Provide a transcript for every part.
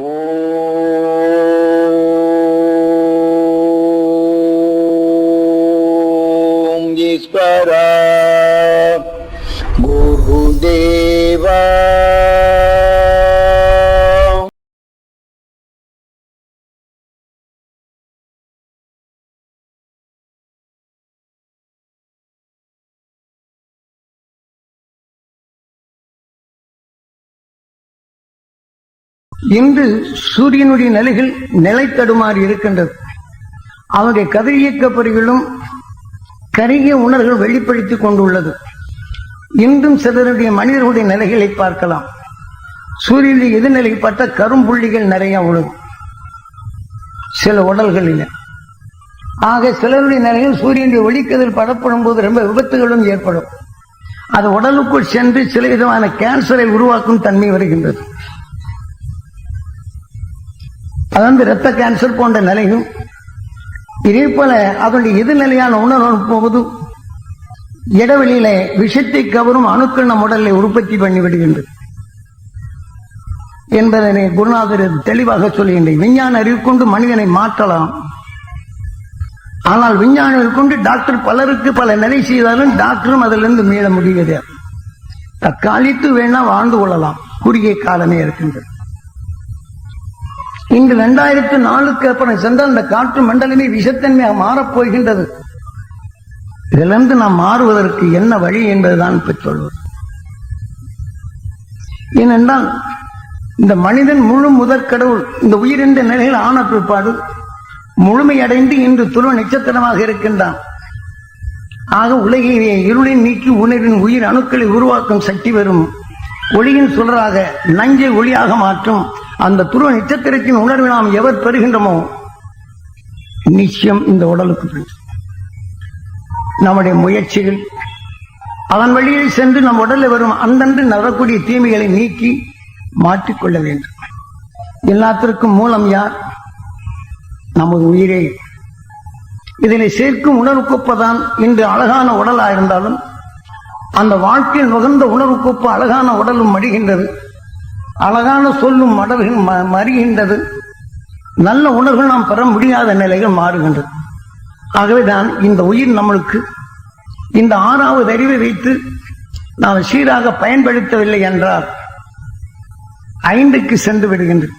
ஓம் ஈஸ்வரா குருதேவா. இன்று சூரியனுடைய நிலைகள் நிலை தடுமாறி இருக்கின்றது. அவருடைய கதிரியக்க பொறிகளும் கருகிய உணர்வுகள் வெளிப்படுத்திக் கொண்டுள்ளது. இன்றும் சிலருடைய மனிதர்களுடைய நிலைகளை பார்க்கலாம். சூரியனுடைய எதிர்நிலைப்பட்ட கரும்புள்ளிகள் நிறைய உள்ளது சில உடல்களில். ஆக சிலருடைய நிலையில் சூரியனுடைய ஒளிக்கதிர் படப்படும் போது ரொம்ப விபத்துகளும் ஏற்படும். அது உடலுக்குள் சென்று சில விதமான கேன்சரை உருவாக்கும் தன்மை வருகின்றது. அதாவது இரத்த கேன்சர் போன்ற நிலையும் இதே போல அதனுடைய எதிர்நிலையான உணர்வு போது இடைவெளியில விஷத்தை கவரும் அணுக்கள் நம் உடலை உற்பத்தி பண்ணிவிடுகின்றது என்பதனை குருநாதர் தெளிவாக சொல்லுகின்றேன். விஞ்ஞான அறிவு கொண்டு மனிதனை மாற்றலாம். ஆனால் விஞ்ஞானம் கொண்டு டாக்டர் பலருக்கு பல நிலை செய்தாலும் டாக்டரும் அதிலிருந்து மீள முடியாது. தற்காலித்து வேணா வாழ்ந்து கொள்ளலாம், குறுகிய காலமே இருக்கின்றது. இன்று 2004க்கு அப்புறம் சென்ற அந்த காற்று மண்டலமே விஷத்தன்மையாக மாறப்போகின்றது. இதிலிருந்து நாம் மாறுவதற்கு என்ன வழி என்பதுதான் இப்ப சொல்வது. ஏனென்றால் இந்த மனிதன் முழு முதற்கடவுள் இந்த உயிரின்ற நிலையில் ஆன பிற்பாடு முழுமையடைந்து இன்று துருவ நட்சத்திரமாக இருக்கின்றான். ஆக உலகிலே இருளின் நீக்கி உணர்வின் உயிர் அணுக்களை உருவாக்கும் சக்தி வரும் ஒளியின் சுடராக நஞ்சை ஒளியாக மாற்றும் அந்த துருவ நட்சத்திரத்தின் உணர்வை நாம் எவர் பெறுகின்றோமோ நிச்சயம் இந்த உடலுக்கு நம்முடைய முயற்சிகள் அதன் வழியில் சென்று நம் உடலில் வரும் அந்தன்று நடக்கூடிய தீமைகளை நீக்கி மாற்றிக்கொள்ள வேண்டும். எல்லாத்திற்கும் மூலம் யார்? நமது உயிரே. இதனை சேர்க்கும் உணர்வுக்கொப்பதான் இன்று அழகான உடலாக இருந்தாலும் அந்த வாழ்க்கையில் நுகர்ந்த உணர்வுக்கொப்ப அழகான உடலும் மடிகின்றது, அழகான சொல்லும் மடல்கள் மறிகின்றது, நல்ல உணர்வுகள் நாம் பெற முடியாத நிலைகள் மாறுகின்றது. ஆகவேதான் இந்த உயிர் நம்மளுக்கு இந்த 6வது அறிவை வைத்து நாம் சீராக பயன்படுத்தவில்லை என்றால் 5க்கு சென்று விடுகின்றது.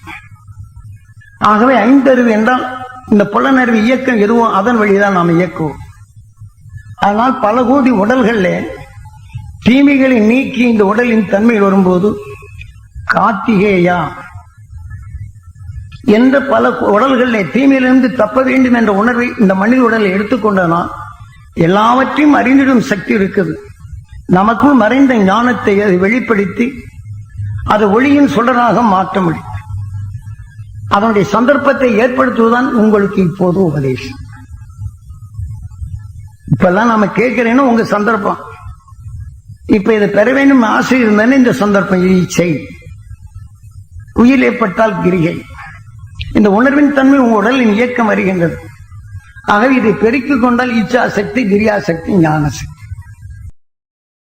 ஆகவே 5 அறிவு என்றால் இந்த புலனறிவு இயக்கம் எதுவும் அதன் வழிதான் நாம் இயக்குவோம். ஆனால் பல கோடி உடல்களில் தீமைகளை நீக்கி இந்த உடலின் தன்மையில் வரும்போது கார்த்திகேயா என்ற பல உடல்களிலே தீமையிலிருந்து தப்ப வேண்டும் என்ற உணர்வை இந்த மனித உடலை எடுத்துக்கொண்டனால் எல்லாவற்றையும் அறிந்திடும் சக்தி இருக்குது. நமக்குள் மறைந்த ஞானத்தை அதை வெளிப்படுத்தி அது ஒளியின் சுடராக மாற்ற முடியும். அதனுடைய சந்தர்ப்பத்தை ஏற்படுத்துவதுதான் உங்களுக்கு இப்போது உபதேசம். இப்பெல்லாம் நாம கேட்கிறேன்னா உங்க சந்தர்ப்பம். இப்ப இதை பெற வேண்டும் ஆசை இருந்தானே இந்த சந்தர்ப்பம். இச்சை உயிர் ஏற்பட்டால் கிரிகை. இந்த உணர்வின் தன்மை உங்க உடலின் இயக்கம் வருகின்றது. ஆகவே இதை பெருக்கிக் கொண்டால் இச்சா சக்தி, கிரியா சக்தி, ஞான சக்தி.